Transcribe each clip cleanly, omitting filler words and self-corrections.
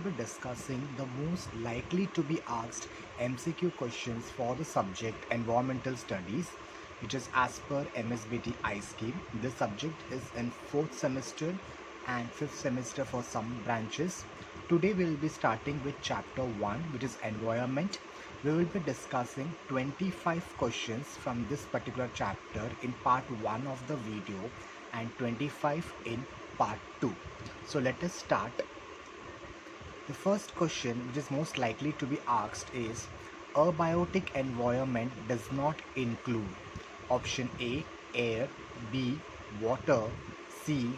be discussing the most likely to be asked MCQ questions for the subject Environmental Studies, which is as per MSBT I scheme. This subject is in 4th semester and 5th semester for some branches. Today we will be starting with chapter 1, which is Environment. We will be discussing 25 questions from this particular chapter in part 1 of the video and 25 in part 2. So let us start. The first question which is most likely to be asked is, a biotic environment does not include option A, air, B, water, C,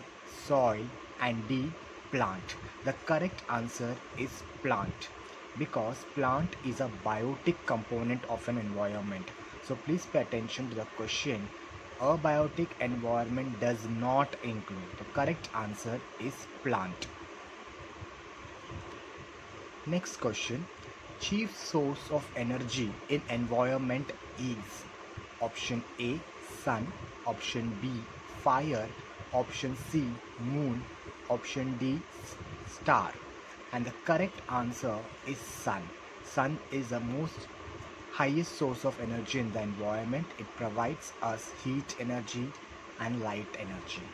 soil, and D, plant. The correct answer is plant, because plant is a biotic component of an environment. So please pay attention to the question. A biotic environment does not include. The correct answer is plant. Next question. Chief source of energy in environment is option A, sun, option B, fire, option C, moon, option D, star. And the correct answer is sun. Sun is the most highest source of energy in the environment. It provides us heat energy and light energy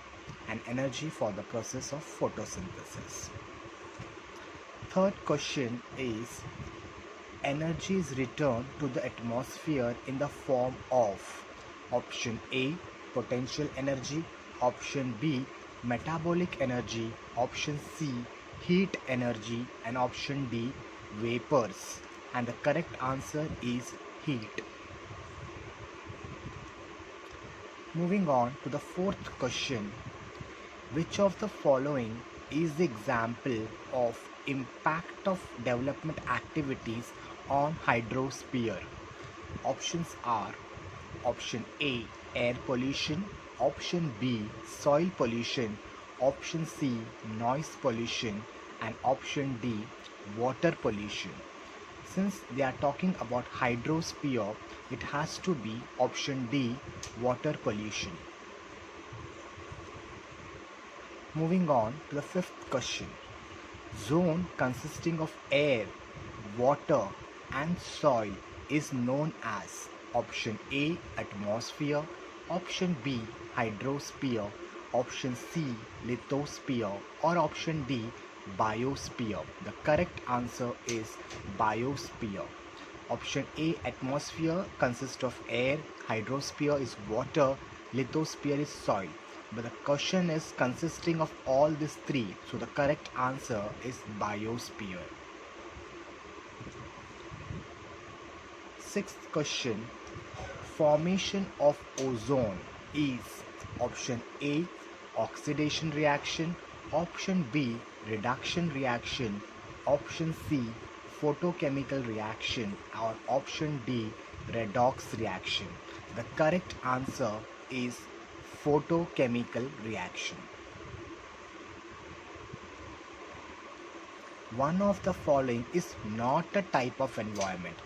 and energy for the process of photosynthesis. Third question is, energy is returned to the atmosphere in the form of option A, potential energy, option B, metabolic energy, option C, heat energy, and option D, vapors. And the correct answer is heat. Moving on to the fourth question. Which of the following is the example of impact of development activities on hydrosphere? Options are option A, air pollution, option B, soil pollution, option C, noise pollution, and option D, water pollution. Since they are talking about hydrosphere, it has to be option D, water pollution. Moving on to the fifth question. Zone consisting of air, water, and soil is known as option A, atmosphere, option B, hydrosphere, option C, lithosphere, or option D, biosphere. The correct answer is biosphere. Option A, atmosphere, consists of air, hydrosphere is water, lithosphere is soil. But the question is consisting of all these three, so the correct answer is biosphere. Sixth question. Formation of ozone is option A, oxidation reaction, option B, reduction reaction, option C, photochemical reaction, or option D, redox reaction. The correct answer is photochemical reaction. One of the following is not a type of environment.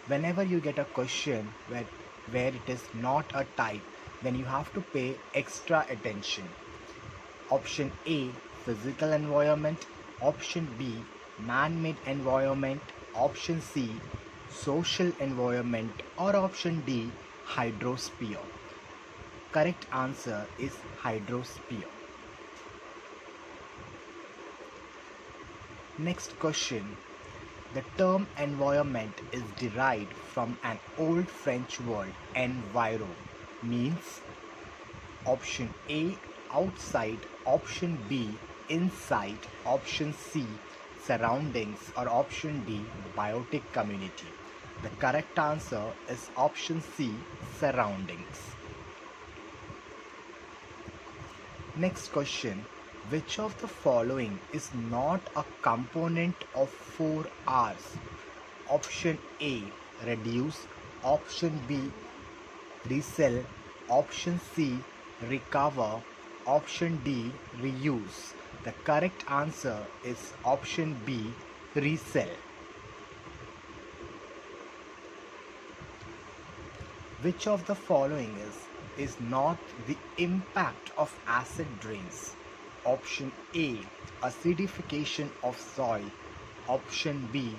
Whenever you get a question where it is not a type, then you have to pay extra attention. Option A, physical environment, option B, man-made environment, option C, social environment, or option D, hydrosphere. Correct answer is hydrosphere. Next question. The term environment is derived from an old French word enviro, means option A, outside, option B, inside, option C, surroundings, or option D, biotic community. The correct answer is option C, surroundings. Next question. Which of the following is not a component of 4 R's? Option A, reduce, option B, resell, option C, recover, option D, reuse. The correct answer is option B, resell. Which of the following is not the impact of acid rains? Option A, acidification of soil, Option B,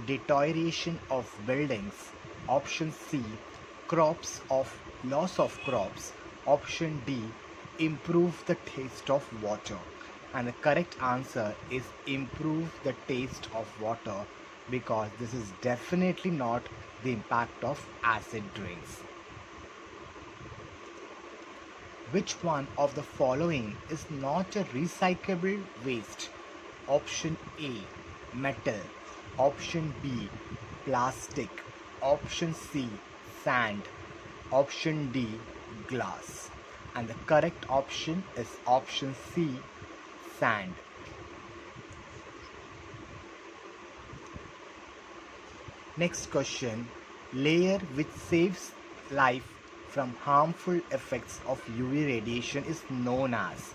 deterioration of buildings. Option C, crops of loss of crops. Option D, improve the taste of water. And the correct answer is improve the taste of water, because this is definitely not the impact of acid rains. Which one of the following is not a recyclable waste? Option A, metal. Option B, plastic. Option C, sand. Option D, glass. And the correct option is option C, sand. Next question. Layer which saves life from harmful effects of UV radiation is known as?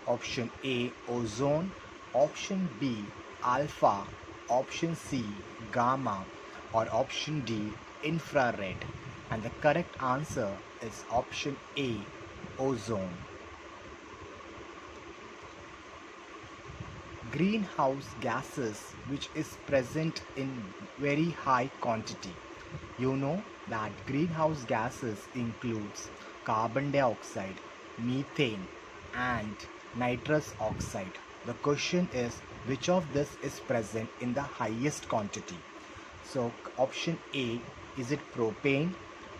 Option A, ozone. Option B, alpha. Option C, gamma. Or option D, infrared. And the correct answer is option A, ozone. Greenhouse gases which is present in very high quantity. You know that greenhouse gases includes carbon dioxide, methane and nitrous oxide. The question is which of this is present in the highest quantity? So option A, is it propane?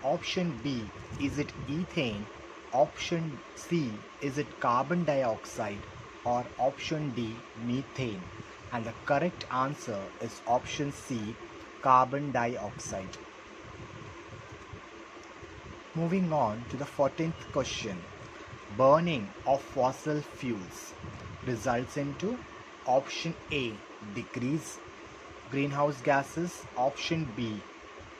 Option B, is it ethane? Option C, is it carbon dioxide? Or option D, methane? And the correct answer is option C, carbon dioxide. Moving on to the 14th question. Burning of fossil fuels results into option A, decrease greenhouse gases. Option B,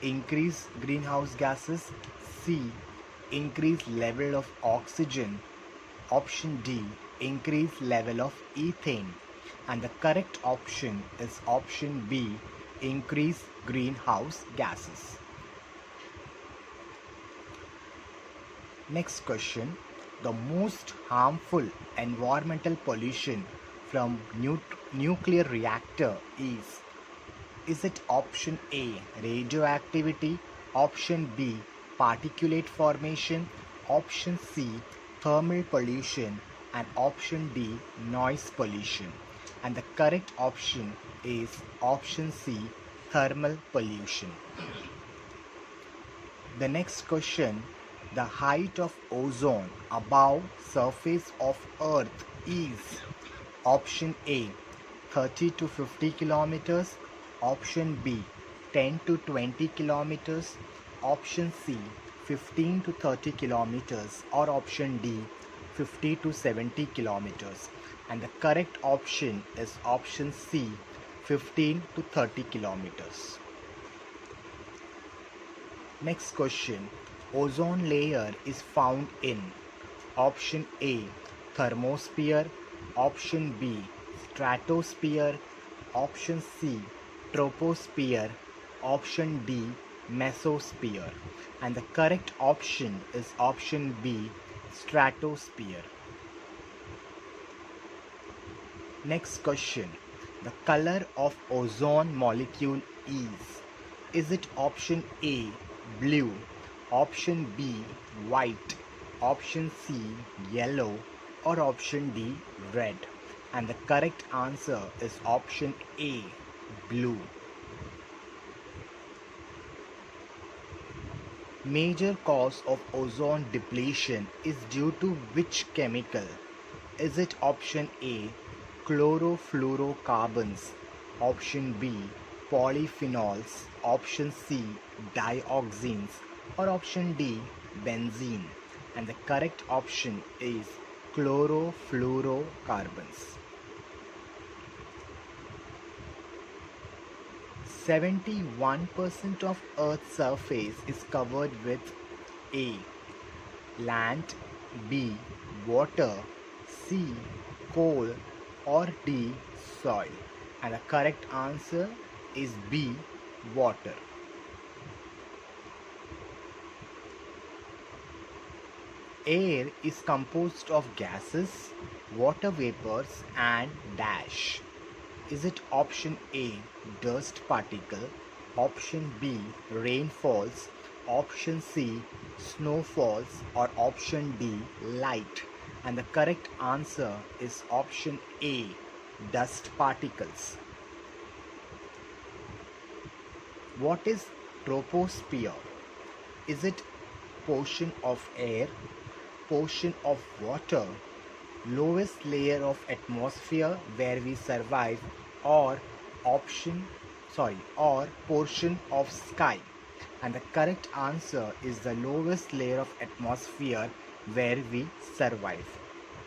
increase greenhouse gases. C, increase level of oxygen. Option D, increase level of ethane. And the correct option is option B, increase greenhouse gases. Next question. The most harmful environmental pollution from nuclear reactor is it option A, radioactivity? Option B, particulate formation? Option C, thermal pollution? And option D, noise pollution? And the correct option is option C, thermal pollution. The next question. The height of ozone above surface of earth is option A, 30 to 50 kilometers. Option B, 10 to 20 kilometers. Option C, 15 to 30 kilometers. Or option D, 50 to 70 kilometers. And the correct option is option C, 15 to 30 kilometers. Next question. Ozone layer is found in option A, thermosphere. Option B, stratosphere. Option C, troposphere. Option D, mesosphere. And the correct option is option B, stratosphere. Next question. The color of ozone molecule is it option A, blue? Option B, white? Option C, yellow? Or option D, red? And the correct answer is option A, blue. Major cause of ozone depletion is due to which chemical? Is it option A, chlorofluorocarbons? Option B, polyphenols? Option C, dioxins? Or option D, benzene? And the correct option is chlorofluorocarbons. 71% of Earth's surface is covered with A, land, B, water, C, coal, or D, soil. And the correct answer is B, water. Air is composed of gases, water vapors and dash. Is it option A, dust particle, option B, rain falls, option C, snow falls, or option D, light? And the correct answer is option A, dust particles. What is troposphere? Is it portion of air, portion of water, lowest layer of atmosphere where we survive, or or portion of sky? And the correct answer is the lowest layer of atmosphere where we survive.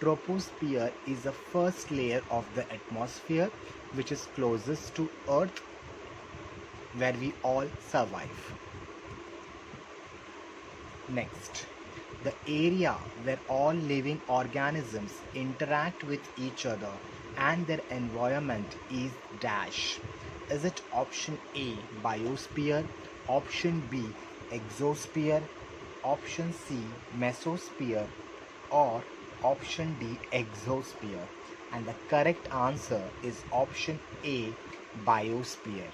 Troposphere is the first layer of the atmosphere which is closest to earth where we all survive. Next, the area where all living organisms interact with each other and their environment is dash. Is it option A, biosphere, option B, exosphere, option C, mesosphere, or option D, exosphere? And the correct answer is option A, biosphere.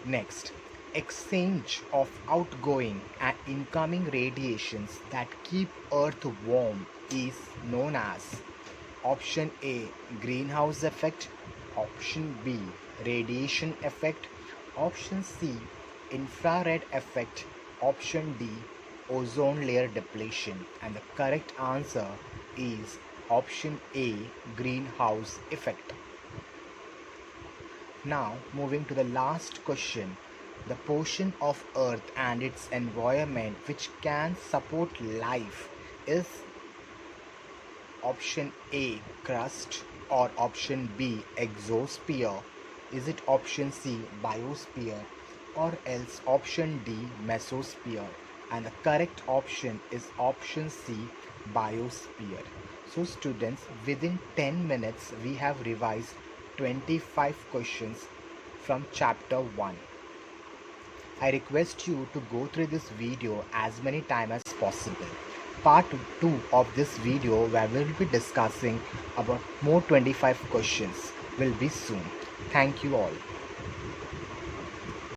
Next, exchange of outgoing and incoming radiations that keep Earth warm is known as option A, greenhouse effect, option B, radiation effect, option C, infrared effect, option D, ozone layer depletion. And the correct answer is option A, greenhouse effect. Now, moving to the last question, the portion of Earth and its environment which can support life is option A, crust, or option B, exosphere? Is it option C, biosphere, or else option D, mesosphere? And the correct option is option C, biosphere. So students, within 10 minutes we have revised 25 questions from chapter 1. I request you to go through this video as many times as possible. Part 2 of this video where we will be discussing about more 25 questions will be soon. Thank you all.